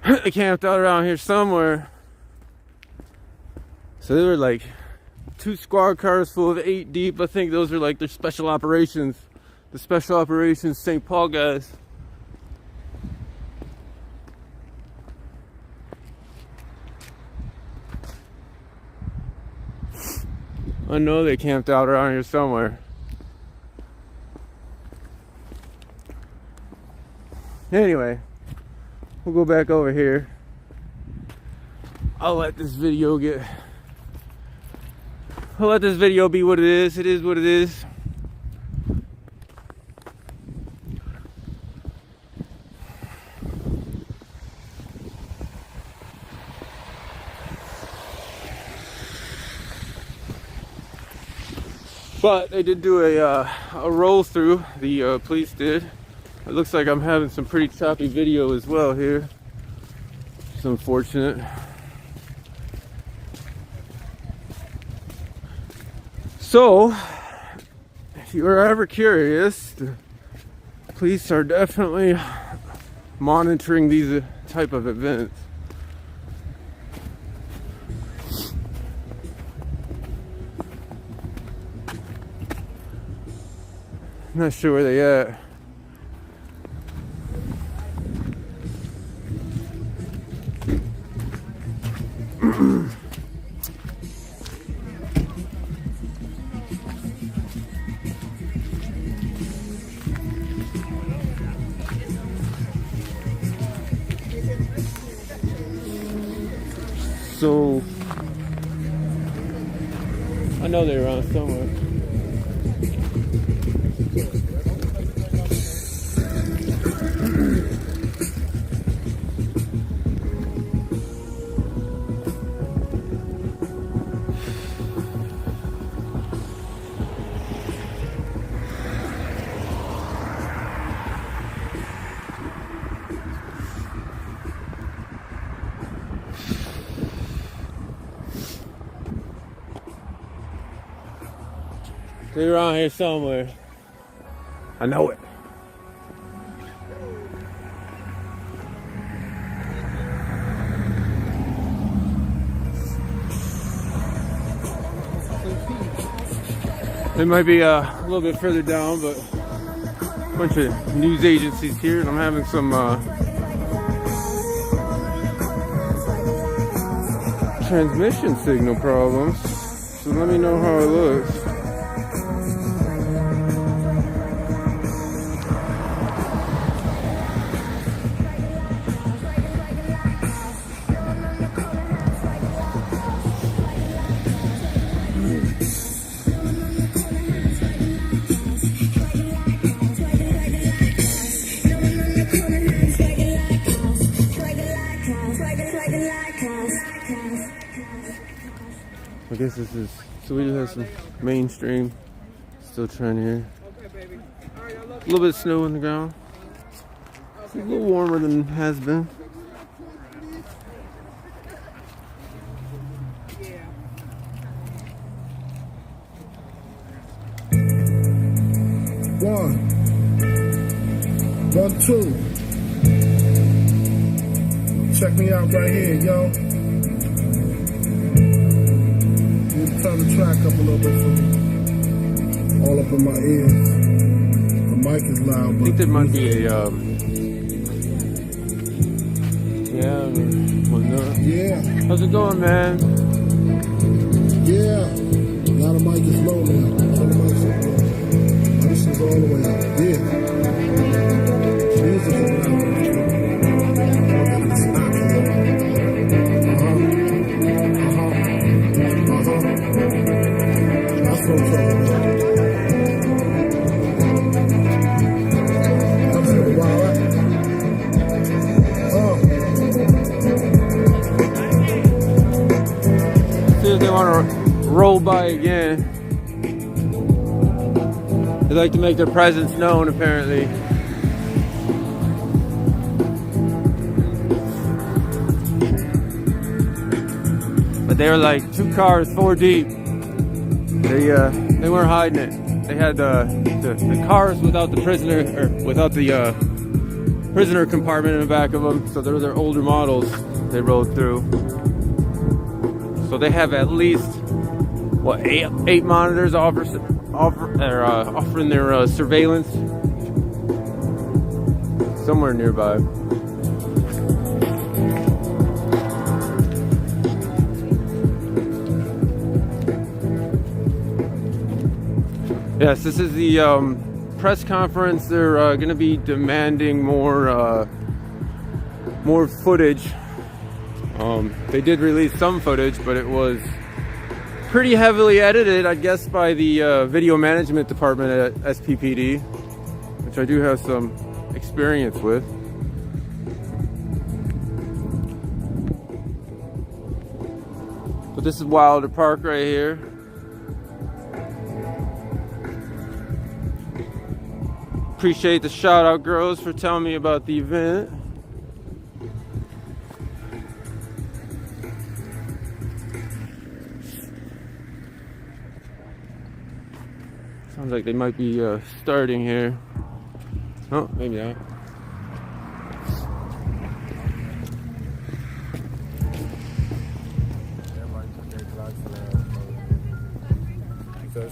They camped out around here somewhere. So they were like 2 squad cars full of 8 deep. I think those are like their special operations. The special operations St. Paul guys. I know they camped out around here somewhere. Anyway, we'll go back over here. I'll let this video be what it is. It is what it is. But they did do a roll through, the police did. It looks like I'm having some pretty choppy video as well here. It's unfortunate. So, if you are ever curious, the police are definitely monitoring these type of events. I'm not sure where they at. So I know they're around somewhere. They're around here somewhere. I know it. They might be a little bit further down, but a bunch of news agencies here, and I'm having some transmission signal problems. So let me know how it looks. I guess this is, so we just have some mainstream, still trying here. A little bit of snow on the ground. It's a little warmer than it has been. One, 2. Check me out right here, yo. Turn the track up a little bit for me. All up in my ears. The mic is loud, but I think there might be a yeah. How's it going, man? Yeah. Now the mic is low now. Turn the mic up. This is all the way up. Yeah. Music is loud. That's what I'm talking about. That's a while, right? See if they want to roll by again. They like to make their presence known, apparently. But they were like 2 cars, 4 deep. They weren't hiding it. They had the cars without the prisoner, or without the prisoner compartment in the back of them. So those are older models they rode through. So they have at least what eight monitors offering their surveillance somewhere nearby. Yes, this is the press conference. They're going to be demanding more footage. They did release some footage, but it was pretty heavily edited, I guess, by the video management department at SPPD, which I do have some experience with. But this is Wilder Park right here. Appreciate the shout out, girls, for telling me about the event. Sounds like they might be starting here. Oh, maybe not.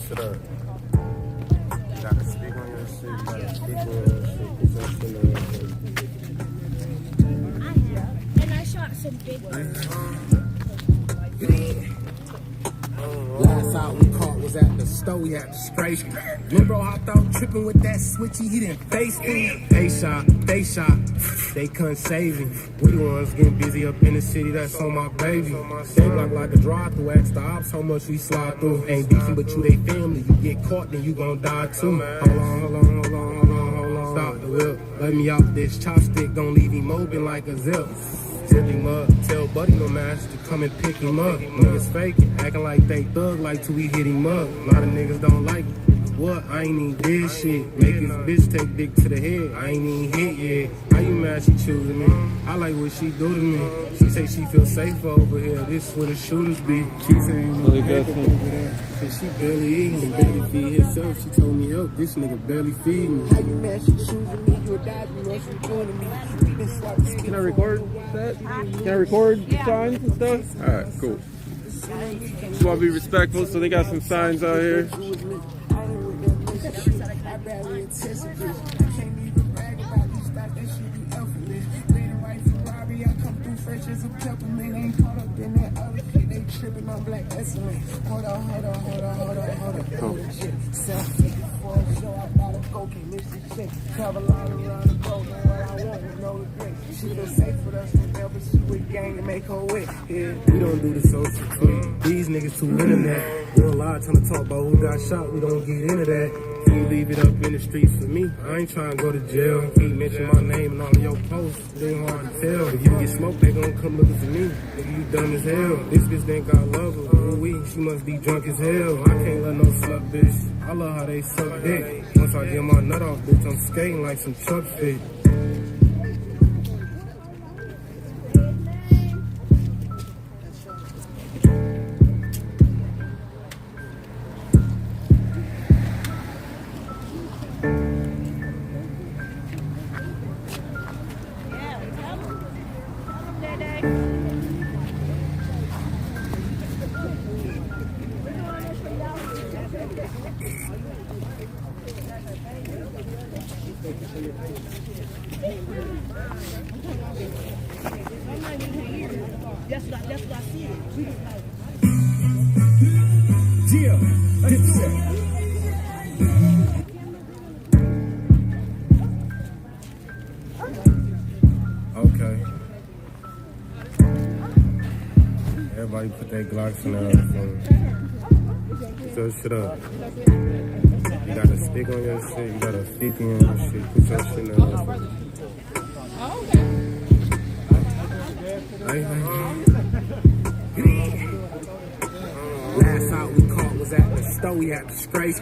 Shut up. You gotta speak on your shit. You gotta speak on your shit. Put your shit on. I have. And I shot some big ones. Last out we caught was at the store, we had to scrape. Remember I thought tripping with that switchy, he didn't face me. They shot, they couldn't save him. We the ones getting busy up in the city, that's on my baby. They block like a drive-through, ask the ops how much we slide through. Ain't beefing but you they family, you get caught then you gon' die too. Hold on. Stop the whip, let me out this chopstick, gon' leave him open like a zip. Tip him up, tell buddy no master to come and pick him up. Niggas faking, acting like they thug like till we hit him up. A lot of niggas don't like it. What? I ain't even did shit. Make this bitch take dick to the head. I ain't even hit yet. How you mad she choosing me? I like what she do to me. She say she feel safer over here. This is where the shooters be. She say ain't no paper over there. Cause she barely eating, barely feed herself. She told me up, this nigga barely feed me. How you mad she choosing me? You a dad, you rush recording me. Can I record that? Can I record the signs and stuff? Alright, cool. Just want to be respectful, so they got some signs out here. We don't do the social clip. These niggas too internet. We don't lie trying to talk about who got shot. We don't get into that. You leave it up in the streets for me. I ain't trying to go to jail. Keep mention my name and all of your posts. It ain't hard to tell. If you get smoked, they gon' come looking for me. Nigga, you dumb as hell. This bitch think I love her. Ooh, she must be drunk as hell. I can't let no slut bitch. I love how they suck dick. Once I get my nut off, bitch, I'm skating like some truck fit. That's what I see. Yeah, okay. Everybody put their Glocks in their phone. Put your shit up. You gotta stick on your shit. You gotta stick on your shit. Put your shit in your phone. Last out we caught was at the store, we had to scrape.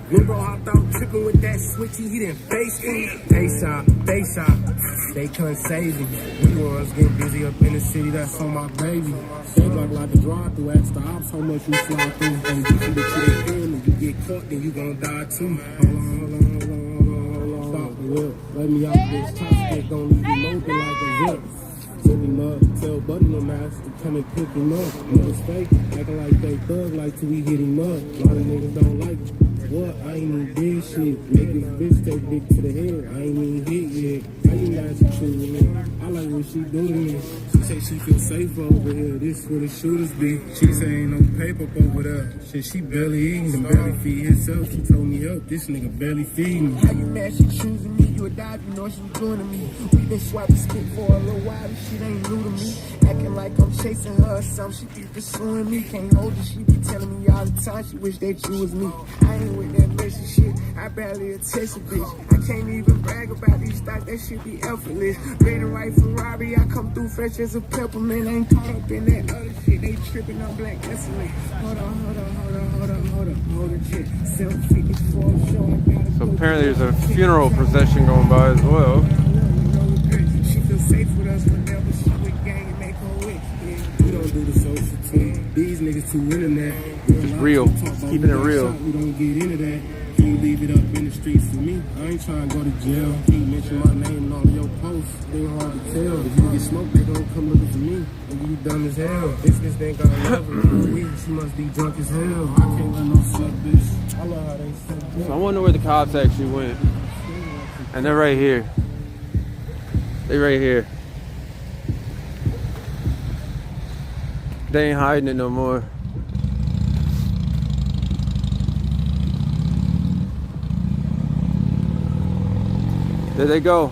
Remember I thought tripping with that switchy, he didn't face me. They shot, they couldn't save him. We the ones getting busy up in the city, that's on my baby. They block like a drive-through, ask the ops how much we fly through. Ain't beefing but you they family, you get caught then you gon' die too. Hold on. Stop whip. Let me off this chopstick, gon' leave him open like a zip. Tip him up, tell Buddy no master to come and pick him up. Niggas fake, acting like they thug, like till we hit him up. A lot of niggas don't like it. What? I ain't even did shit. Make this bitch take dick to the head. I ain't even hit yet. How you mad at choosing me? I like what she do to me. She say she feel safe over here. This where the shooters be. She say ain't no paper over there. Shit, she barely eating. Can barely feed herself. She told me up. This nigga barely feeding me. How you mad she choosing me? You a dive, you know she was doing to me. We been swiping spit for a little while. This shit ain't new to me. Acting like I'm chasing her or something. She be pursuing me. Can't hold it. She be telling me all the time. She wish that you was me. I ain't with that messy shit. I barely a test a bitch. I can't even brag about these thoughts. That shit be effortless. Red and white Ferrari. I come through fresh as a peppermint. I ain't caught up in that other shit. They tripping on black gasoline. Hold on, shit. 754 show. So apparently there's a funeral procession going by as well. She feels safe with us whenever she with gang and make her wit. We don't do the social thing. These niggas too internet. It's real. Keeping it real. We don't get into that. You leave it up in the streets for me. I ain't trying to go to jail. Keep mentioning my name in all of your posts. They hard to tell. If you get smoked, they don't come looking for me. And you dumb as hell. This bitch ain't got a lover. She must be drunk as hell. I can't let no suck bitch. I love how they suck. So I wonder where the cops actually went. And they're right here. They right here. They ain't hiding it no more. There they go.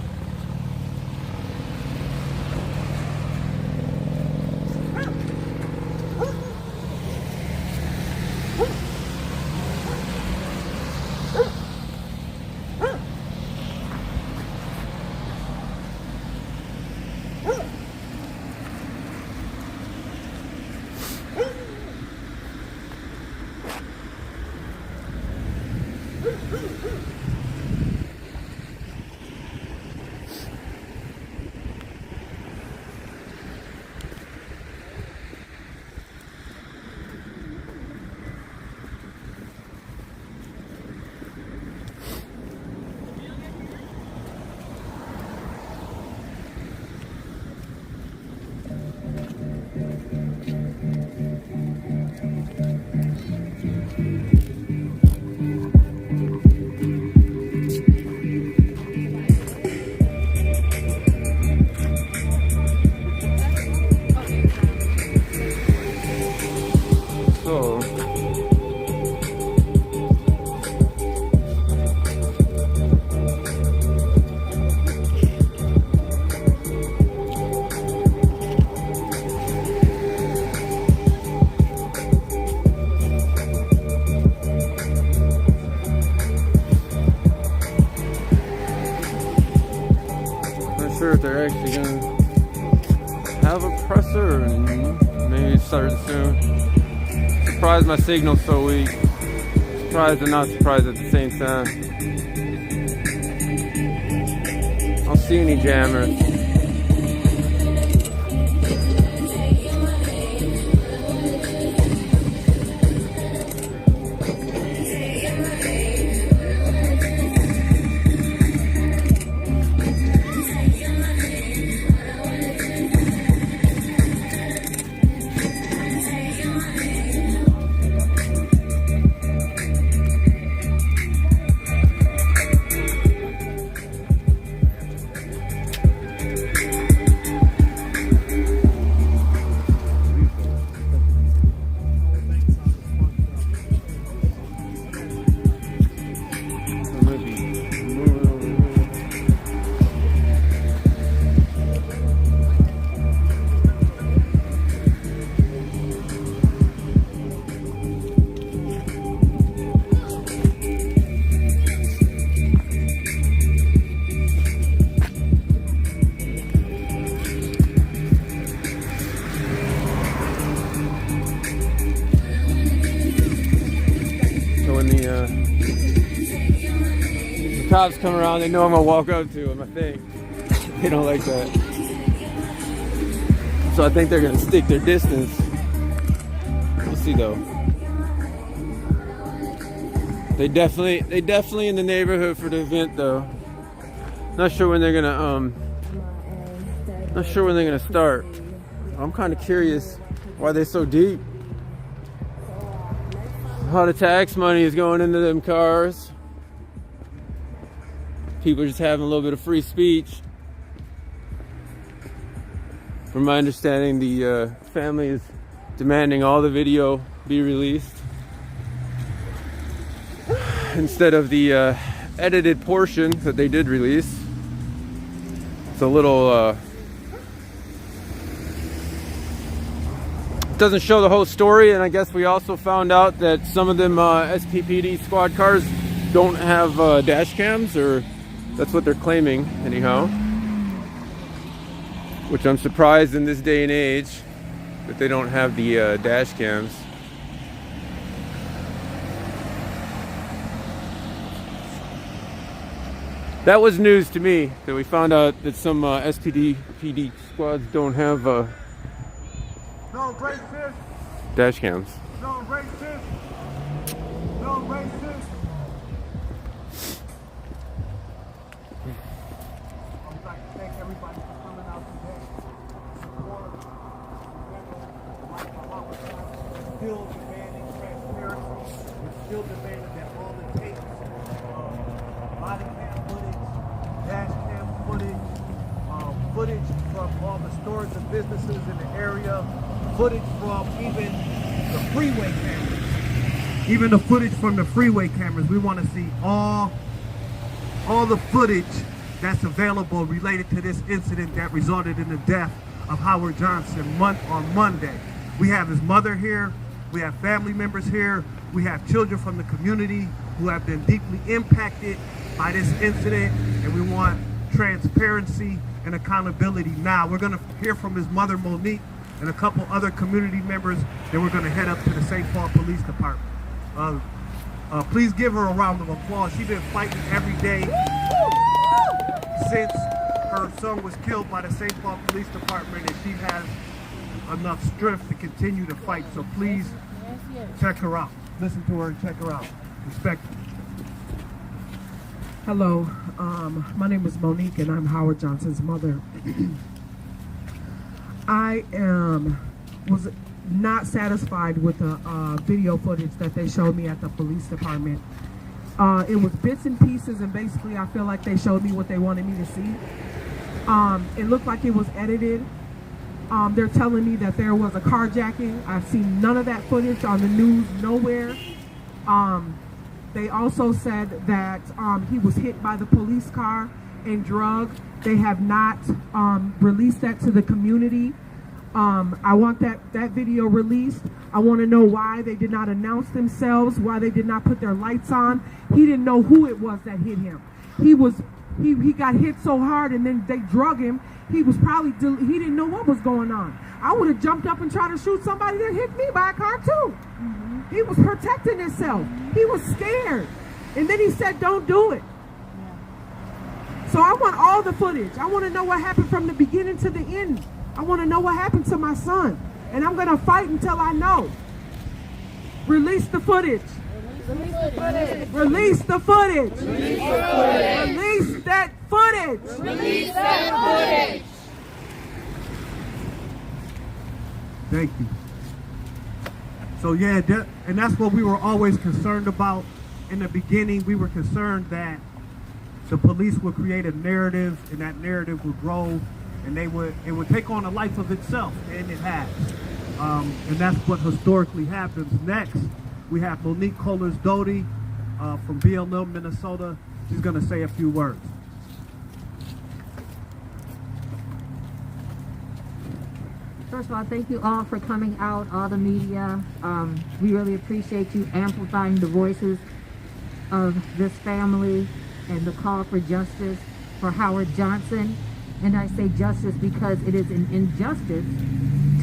Sure if they're actually gonna have a presser, and maybe starting soon. Surprised my signal's so weak. Surprised and not surprised at the same time. I don't see any jammers. The cops come around, they know I'm gonna walk up to them, I think. They don't like that. So I think they're gonna stick their distance. We'll see though. They definitely in the neighborhood for the event though. Not sure when they're gonna start. I'm kind of curious why they're so deep. A lot of tax money is going into them cars. People are just having a little bit of free speech. From my understanding, the family is demanding all the video be released instead of the edited portion that they did release. It's a little it doesn't show the whole story, and I guess we also found out that some of them sppd squad cars don't have dash cams, or that's what they're claiming anyhow, which I'm surprised in this day and age that they don't have the dash cams. That was news to me, that we found out that some SPD squads don't have No racist. dash cams. No racist. No racist. I would like to thank everybody for coming out today. Support. Still demanding transparency. We're still demanding that all the tapes, body cam footage, dash cam footage, footage from all the stores and businesses in the area, footage from even the freeway cameras. Even the footage from the freeway cameras. We want to see all the footage that's available related to this incident that resulted in the death of Howard Johnson on Monday. We have his mother here. We have family members here. We have children from the community who have been deeply impacted by this incident, and we want transparency and accountability now. We're going to hear from his mother, Monique, and a couple other community members. Then we're going to head up to the St. Paul Police Department. Please give her a round of applause. She's been fighting every day since her son was killed by the St. Paul Police Department, and she has enough strength to continue to fight. So please check her out. Listen to her and check her out. Respect her. Hello, my name is Monique and I'm Howard Johnson's mother. I was not satisfied with the video footage that they showed me at the police department. It was bits and pieces, and basically I feel like they showed me what they wanted me to see. It looked like it was edited. They're telling me that there was a carjacking. I've seen none of that footage on the news, nowhere. They also said that he was hit by the police car and drugged. They have not released that to the community. I want that video released. I want to know why they did not announce themselves, why they did not put their lights on. He didn't know who it was that hit him. He got hit so hard, and then they drug him. He was probably, he didn't know what was going on. I would have jumped up and tried to shoot somebody that hit me by a car too. He was protecting himself. He was scared. And then he said, don't do it. So I want all the footage. I want to know what happened from the beginning to the end. I want to know what happened to my son. And I'm going to fight until I know. Release the footage. Release the footage. Release the footage. Release that footage. Release that footage. Thank you. So yeah, and that's what we were always concerned about. In the beginning, we were concerned that the police would create a narrative, and that narrative would grow, and it would take on a life of itself, and it has. And that's what historically happens. Next, we have Monique Kohlers-Doty from BLM, Minnesota. She's going to say a few words. First of all, thank you all for coming out, all the media. We really appreciate you amplifying the voices of this family and the call for justice for Howard Johnson. And I say justice because it is an injustice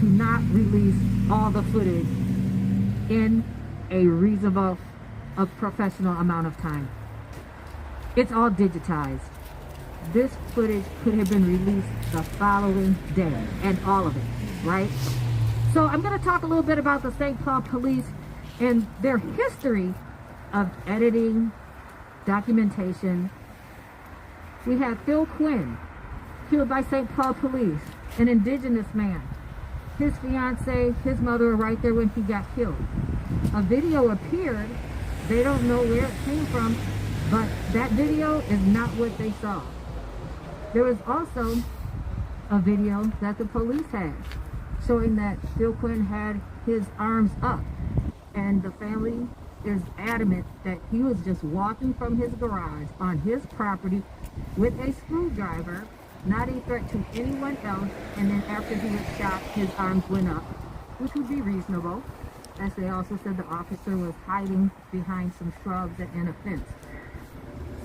to not release all the footage in a reasonable, professional amount of time. It's all digitized. This footage could have been released the following day, and all of it, right? So I'm going to talk a little bit about the St. Paul Police and their history of editing, documentation, We have Phil Quinn, killed by St. Paul police, an indigenous man. His fiance, his mother were right there when he got killed. A video appeared. They don't know where it came from, but that video is not what they saw. There was also a video that the police had showing that Phil Quinn had his arms up, and the family is adamant that he was just walking from his garage on his property with a screwdriver, not a threat to anyone else, and then after he was shot, his arms went up, which would be reasonable, as they also said the officer was hiding behind some shrubs and a fence.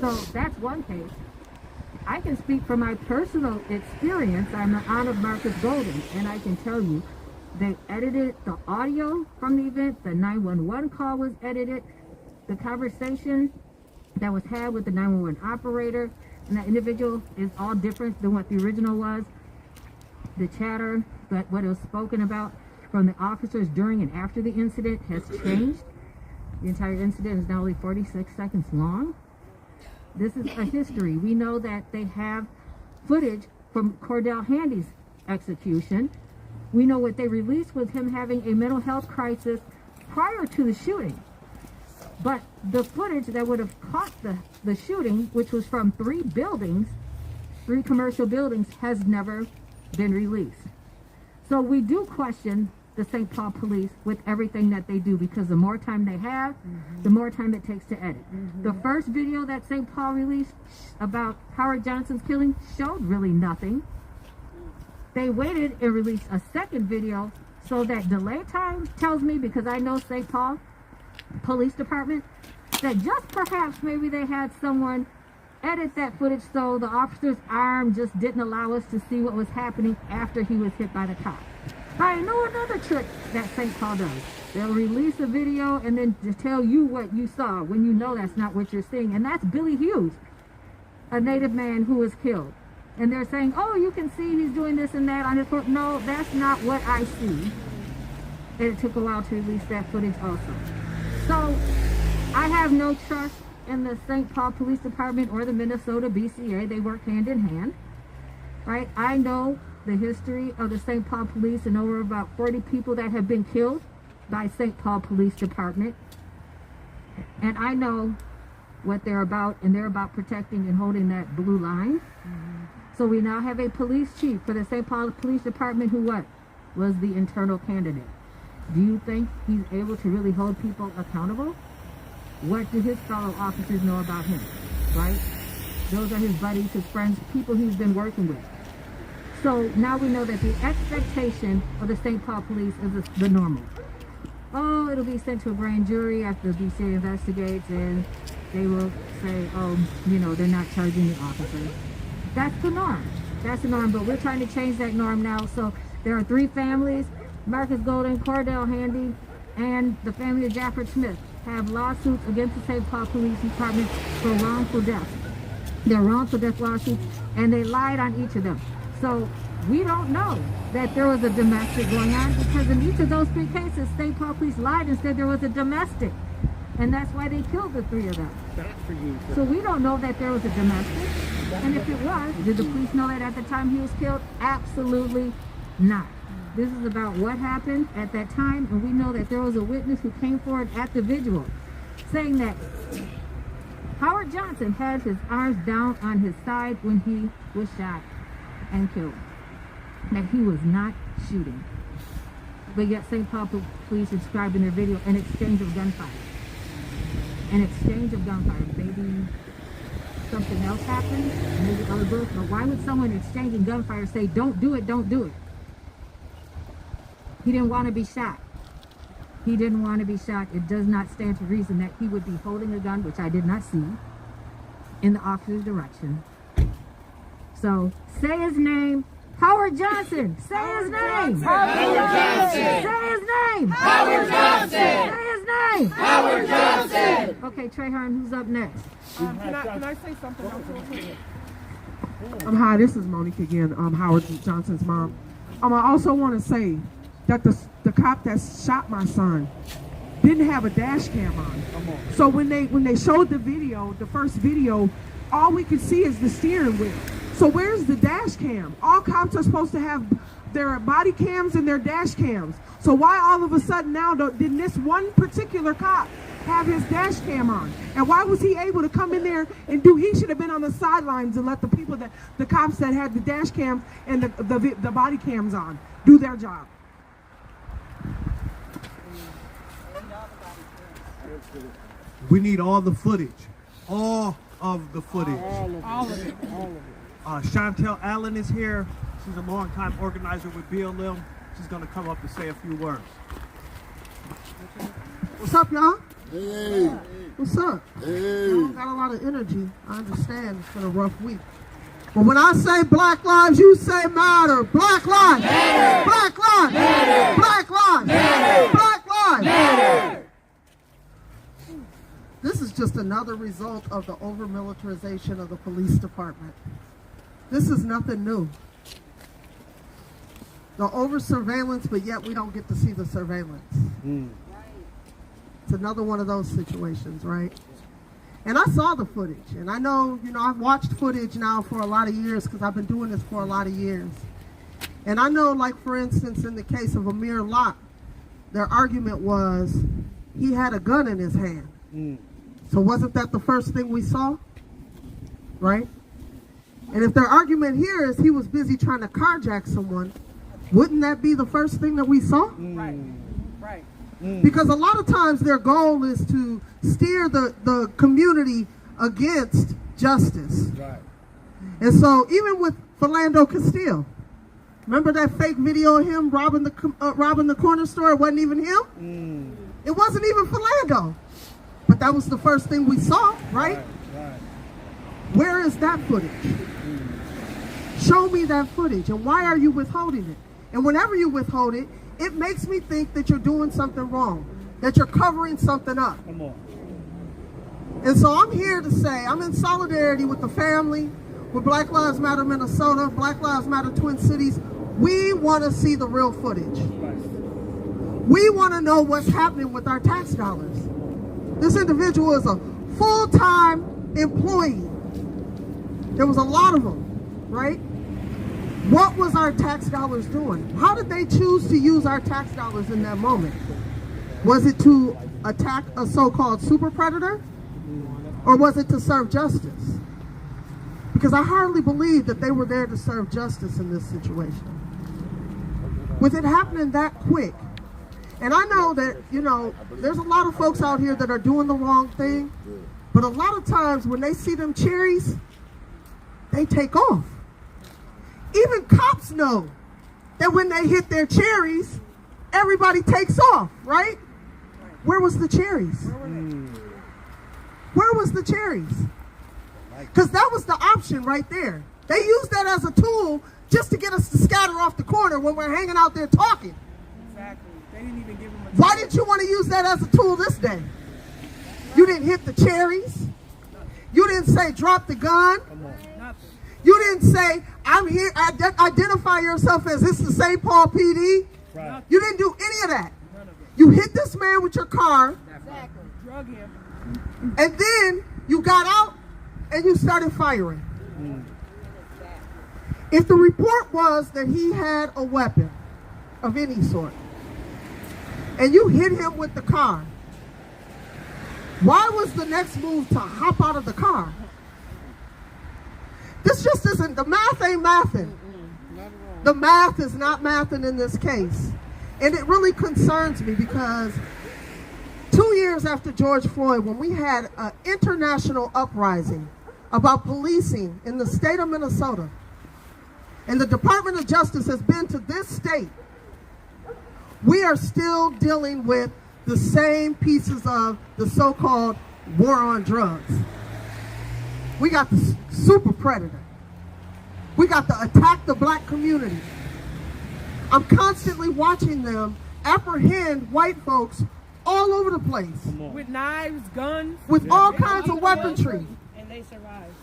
So that's one case. I can speak from my personal experience. I'm the aunt of Marcus Golden, and I can tell you, they edited the audio from the event. The 911 call was edited. The conversation that was had with the 911 operator and that individual is all different than what the original was. The chatter, what it was spoken about from the officers during and after the incident has changed. The entire incident is now only 46 seconds long. This is a history. We know that they have footage from Cordell Handy's execution. We know what they released was him having a mental health crisis prior to the shooting. But the footage that would have caught the shooting, which was from 3 buildings, 3 commercial buildings, has never been released. So we do question the St. Paul police with everything that they do, because the more time they have, the more time it takes to edit. The first video that St. Paul released about Howard Johnson's killing showed really nothing. They waited and released a second video, so that delay time tells me, because I know St. Paul Police Department, that just perhaps maybe they had someone edit that footage so the officer's arm just didn't allow us to see what was happening after he was hit by the cop. I know another trick that St. Paul does. They'll release a video and then to tell you what you saw when you know that's not what you're seeing. And that's Billy Hughes, a Native man who was killed. And they're saying, oh, you can see he's doing this and that on his phone. No, that's not what I see. And it took a while to release that footage also. So I have no trust in the St. Paul Police Department or the Minnesota BCA. They work hand in hand, right? I know the history of the St. Paul Police, and over about 40 people that have been killed by St. Paul Police Department. And I know what they're about, and they're about protecting and holding that blue line. So we now have a police chief for the St. Paul Police Department who was the internal candidate. Do you think he's able to really hold people accountable? What do his fellow officers know about him, right? Those are his buddies, his friends, people he's been working with. So now we know that the expectation of the St. Paul police is the normal. Oh, it'll be sent to a grand jury after the BCA investigates, and they will say, oh, you know, they're not charging the officers. That's the norm. That's the norm, but we're trying to change that norm now. So there are 3 families, Marcus Golden, Cordell Handy, and the family of Jafford Smith have lawsuits against the St. Paul Police Department for wrongful death. They're wrongful death lawsuits, and they lied on each of them. So we don't know that there was a domestic going on, because in each of those 3 cases, St. Paul police lied and said there was a domestic. And that's why they killed the 3 of them. So we don't know that there was a domestic. And if it was, did the police know that at the time he was killed? Absolutely not. This is about what happened at that time, and we know that there was a witness who came forward at the vigil saying that Howard Johnson had his arms down on his side when he was shot and killed. That he was not shooting. But yet St. Paul police described in their video an exchange of gunfire. An exchange of gunfire. Maybe something else happened, maybe other bullets, but why would someone exchanging gunfire say, don't do it, don't do it? He didn't want to be shot. He didn't want to be shot. It does not stand to reason that he would be holding a gun, which I did not see, in the officer's direction. So, say his name, Howard Johnson. Say his name. Howard Johnson. Say his name. Howard Johnson. Say his name. Howard Johnson. Okay, Trayharn, who's up next? Can I say something else real quick? Hi, this is Monique again, Howard Johnson's mom. I also want to say that the cop that shot my son didn't have a dash cam on. So when they showed the video, the first video, all we could see is the steering wheel. So where's the dash cam? All cops are supposed to have their body cams and their dash cams. So why all of a sudden now didn't this one particular cop have his dash cam on? And why was he able to come in there and he should have been on the sidelines and let the cops that had the dash cams and the body cams on do their job. We need all the footage. All of the footage. All of it. Chantel Allen is here. She's a longtime organizer with BLM. She's going to come up and say a few words. What's up, y'all? Hey. What's up? Hey. Y'all got a lot of energy. I understand it's been a rough week. But when I say black lives, you say matter. Black lives. Matter. Black lives. Matter. Black lives. Matter. Black lives. Matter. This is just another result of the over-militarization of the police department. This is nothing new. The over-surveillance, but yet we don't get to see the surveillance. It's another one of those situations, right? And I saw the footage, and I know, I've watched footage now for a lot of years because I've been doing this for a lot of years. And I know, like, for instance, in the case of Amir Locke, their argument was he had a gun in his hand. So wasn't that the first thing we saw? Right? And if their argument here is he was busy trying to carjack someone, wouldn't that be the first thing that we saw? Right. Because a lot of times their goal is to steer the community against justice. Right. And so even with Philando Castile, remember that fake video of him robbing the corner store? It wasn't even him. It wasn't even Philando. But that was the first thing we saw, right? Where is that footage? Show me that footage. And why are you withholding it? And whenever you withhold it, it makes me think that you're doing something wrong, that you're covering something up. Come on. And so I'm here to say I'm in solidarity with the family, with Black Lives Matter Minnesota, Black Lives Matter Twin Cities. We want to see the real footage. We want to know what's happening with our tax dollars. This individual is a full-time employee. There was a lot of them, right? What was our tax dollars doing? How did they choose to use our tax dollars in that moment? Was it to attack a so-called super predator? Or was it to serve justice? Because I hardly believe that they were there to serve justice in this situation. With it happening that quick, and I know that, there's a lot of folks out here that are doing the wrong thing, but a lot of times when they see them cherries, they take off. Even cops know that when they hit their cherries, everybody takes off, right? Where was the cherries? Where was the cherries? Because that was the option right there. They used that as a tool just to get us to scatter off the corner when we're hanging out there talking. Exactly. They didn't even give him a Why didn't you want to use that as a tool this day? You didn't hit the cherries. You didn't say drop the gun. nothing. You didn't say I'm here. Identify yourself as this the St. Paul PD. Right. You didn't do any of that. None of it. You hit this man with your car, Exactly. Drug him. and then you got out and you started firing. If the report was that he had a weapon of any sort, and you hit him with the car, why was the next move to hop out of the car? This just isn't, the math ain't mathing. The math is not mathing in this case. And it really concerns me because 2 years after George Floyd, when we had an international uprising about policing in the state of Minnesota, and the Department of Justice has been to this state, we are still dealing with the same pieces of the so-called war on drugs. We got the super predator. We got the attack the black community. I'm constantly watching them apprehend white folks all over the place With knives, guns. with all kinds of weaponry. And they survived.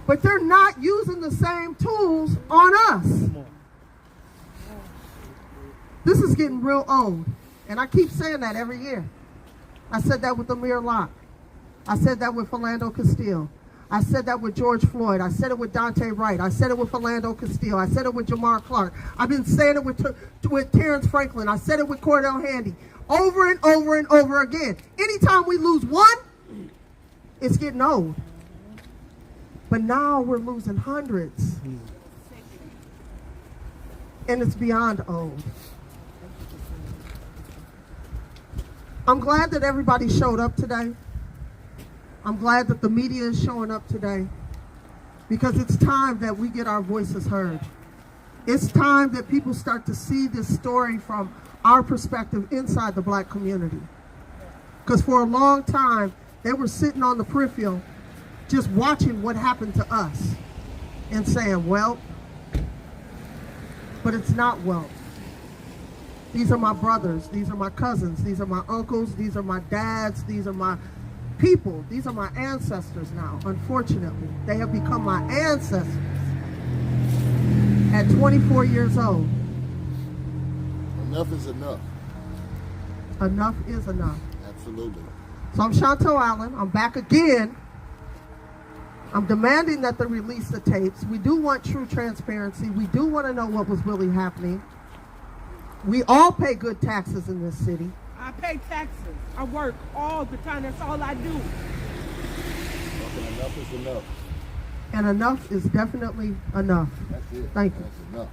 But they're not using the same tools on us. This is getting real old. And I keep saying that every year. I said that with Amir Locke. I said that with Philando Castile. I said that with George Floyd. I said it with Dante Wright. I said it with Philando Castile. I said it with Jamar Clark. I've been saying it with Terrence Franklin. I said it with Cordell Handy. Over and over and over again. Anytime we lose one, it's getting old. But now we're losing hundreds. And it's beyond old. I'm glad that everybody showed up today. I'm glad that the media is showing up today, because it's time that we get our voices heard. It's time that people start to see this story from our perspective inside the Black community. Because for a long time, they were sitting on the peripheral just watching what happened to us and saying, well, but it's not well. These are my brothers, these are my cousins, these are my uncles, these are my dads, these are my people, these are my ancestors now. Unfortunately, they have become my ancestors at 24 years old. Enough is enough. Enough is enough. Absolutely. So I'm Chantel Allen. I'm back again. I'm demanding that they release the tapes. We do want true transparency. We do want to know what was really happening. We all pay good taxes in this city. I pay taxes. I work all the time. That's all I do. Enough is enough. And enough is definitely enough. That's it. Thank you. That's enough.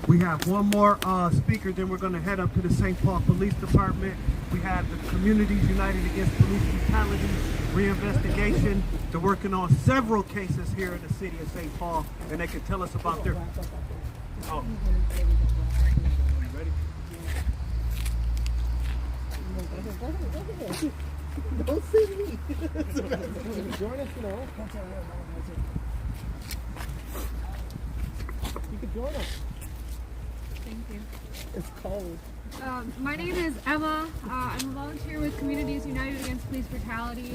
We have one more speaker, then we're going to head up to the St. Paul Police Department. We have the Communities United Against Police Brutality, Reinvestigation. They're working on several cases here in the city of St. Paul, and they can tell us about their... Oh. Ready? Don't see me. Join us, you know. You can join us. Thank you. It's cold. My name is Emma. I'm a volunteer with Communities United Against Police Brutality.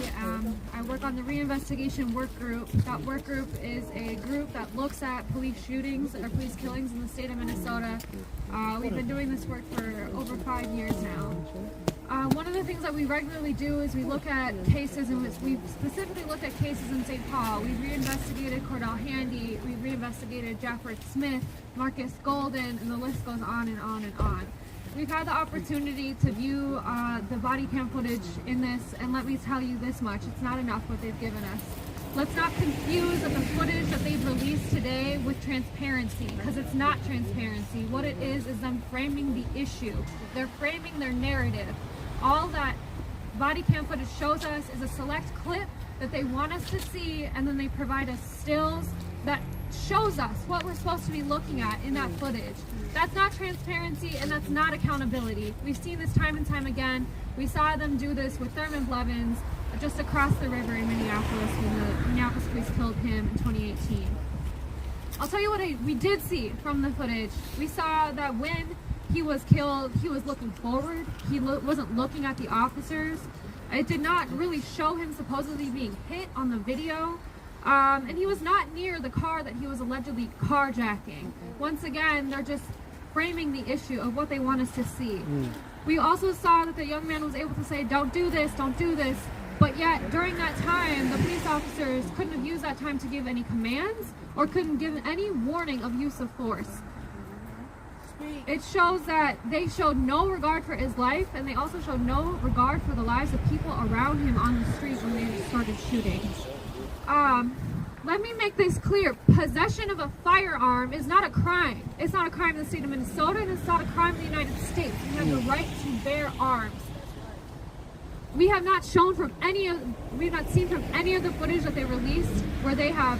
I work on the Reinvestigation work group. That work group is a group that looks at police shootings or police killings in the state of Minnesota. We've been doing this work for over 5 years now. One of the things that we regularly do is we look at cases, and we've specifically looked at cases in St. Paul. We've reinvestigated Cordell Handy, we've reinvestigated Jafford Smith, Marcus Golden, and the list goes on and on and on. We've had the opportunity to view the body cam footage in this, and let me tell you this much, it's not enough what they've given us. Let's not confuse the footage that they've released today with transparency, because it's not transparency. What it is them framing the issue. They're framing their narrative. All that body cam footage shows us is a select clip that they want us to see, and then they provide us stills that shows us what we're supposed to be looking at in that footage. That's not transparency, and that's not accountability. We've seen this time and time again. We saw them do this with Thurman Blevins just across the river in Minneapolis when the Minneapolis police killed him in 2018. I'll tell you what we did see from the footage. We saw that when he was killed, he was looking forward. He wasn't looking at the officers. It did not really show him supposedly being hit on the video. And he was not near the car that he was allegedly carjacking. Once again, they're just framing the issue of what they want us to see. We also saw that the young man was able to say, don't do this, but yet during that time, the police officers couldn't have used that time to give any commands or couldn't give any warning of use of force. It shows that they showed no regard for his life, and they also showed no regard for the lives of people around him on the street when they started shooting. Let me make this clear. Possession of a firearm is not a crime. It's not a crime in the state of Minnesota, and it's not a crime in the United States. You have the right to bear arms. We have not seen from any of the footage that they released where they have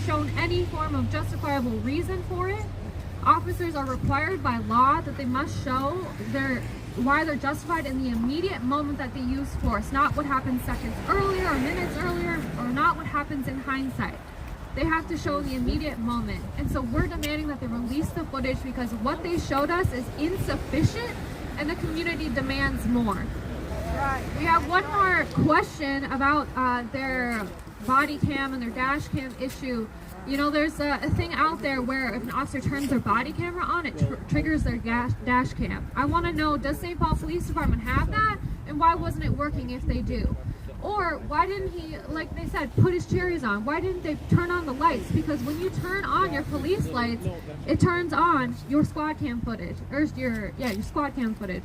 shown any form of justifiable reason for it. Officers are required by law that they must show why they're justified in the immediate moment that they use force, not what happened seconds earlier or minutes earlier, or not what happens in hindsight. They have to show the immediate moment. And so we're demanding that they release the footage because what they showed us is insufficient and the community demands more. Right. We have one more question about their body cam and their dash cam issue. You know, there's a thing out there where if an officer turns their body camera on, it triggers their dash cam. I want to know, does St. Paul Police Department have that? And why wasn't it working if they do? Or why didn't he, like they said, put his cherries on? Why didn't they turn on the lights? Because when you turn on your police lights, it turns on your squad cam footage, or your squad cam footage.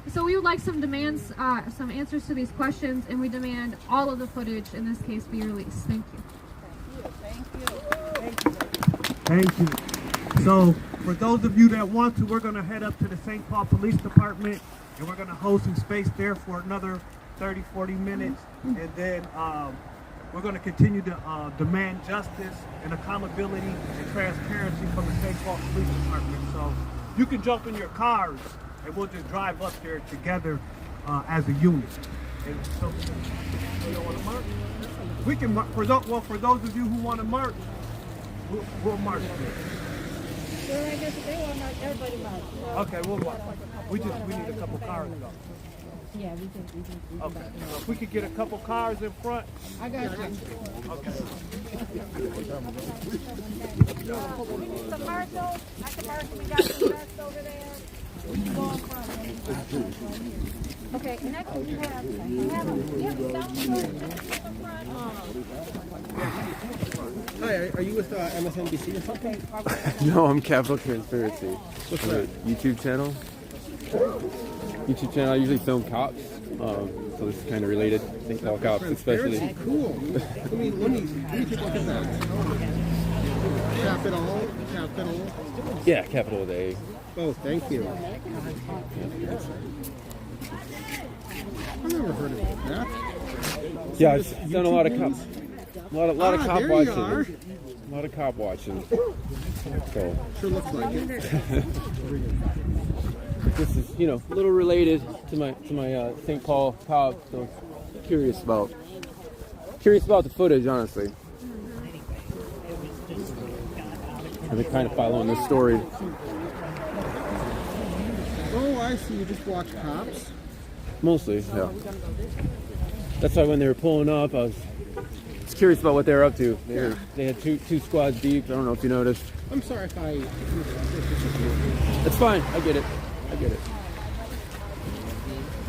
So we would like some demands, some answers to these questions, and we demand all of the footage in this case be released. Thank you. Thank you. So, for those of you that want to, we're going to head up to the St. Paul Police Department, and we're going to hold some space there for another 30, 40 minutes, and then we're going to continue to demand justice and accountability and transparency from the St. Paul Police Department. So, you can jump in your cars, and we'll just drive up there together as a unit. And so, you don't want to march? We can march. For those of you who want to march, we'll march there. Well, I guess if they want to march, everybody march. Okay, we'll march. We need a couple cars though. Yeah, we can. Okay, so if we could get a couple cars in front. I got you. Okay. Some marshals. I can marshal. We got some vests over there. Go in front. Okay, and next we have a sound sword just in the front. Hi, are you with MSNBC or something? No, I'm Capital Transparency. What's that? YouTube channel. I usually film cops, so this is kind of related. St. Paul cops, especially. Cool. let me take a look at that. Capital. Yeah, capital with A. Oh, thank you. I've never heard of that. Yeah, I've done a lot of cops. A lot of cop there watching. you are. A lot of cop watching. So Sure looks like it. this is, a little related to my St. Paul cop. So curious about the footage, honestly. I've been kind of following this story. Oh, I see. You just watch cops? Mostly, yeah. That's why when they were pulling up, I was curious about what they were up to. They had two squads deep. I don't know if you noticed. I'm sorry if I... It's fine. I get it.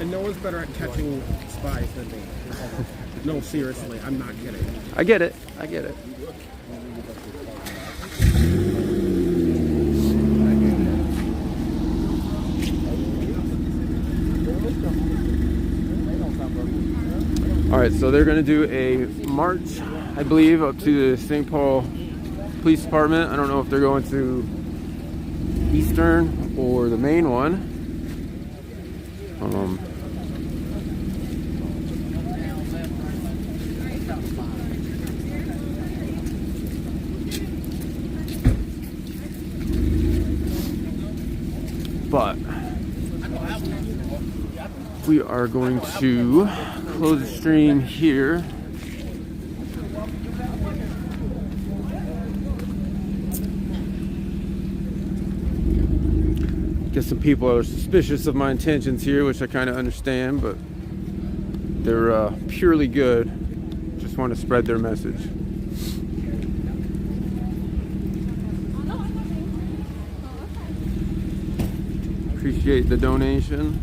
And no one's better at catching spies than me. No, seriously, I'm not kidding. I get it. All right, so they're going to do a march, I believe, up to the St. Paul Police Department. I don't know if they're going to Eastern or the main one. But we are going to close the stream here. Guess some people are suspicious of my intentions here, which I kind of understand, but they're purely good. Just want to spread their message. Appreciate the donation.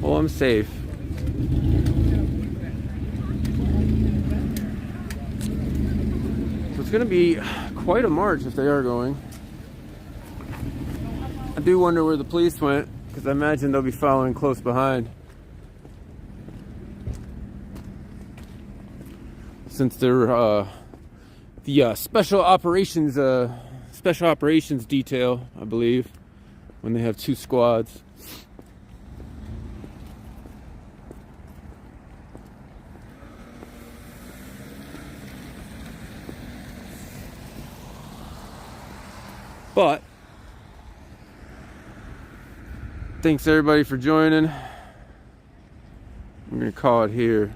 Oh, I'm safe. So it's going to be quite a march if they are going. I do wonder where the police went, because I imagine they'll be following close behind. Since they're the special operations detail, I believe, when they have two squads. But thanks everybody for joining. I'm gonna call it here.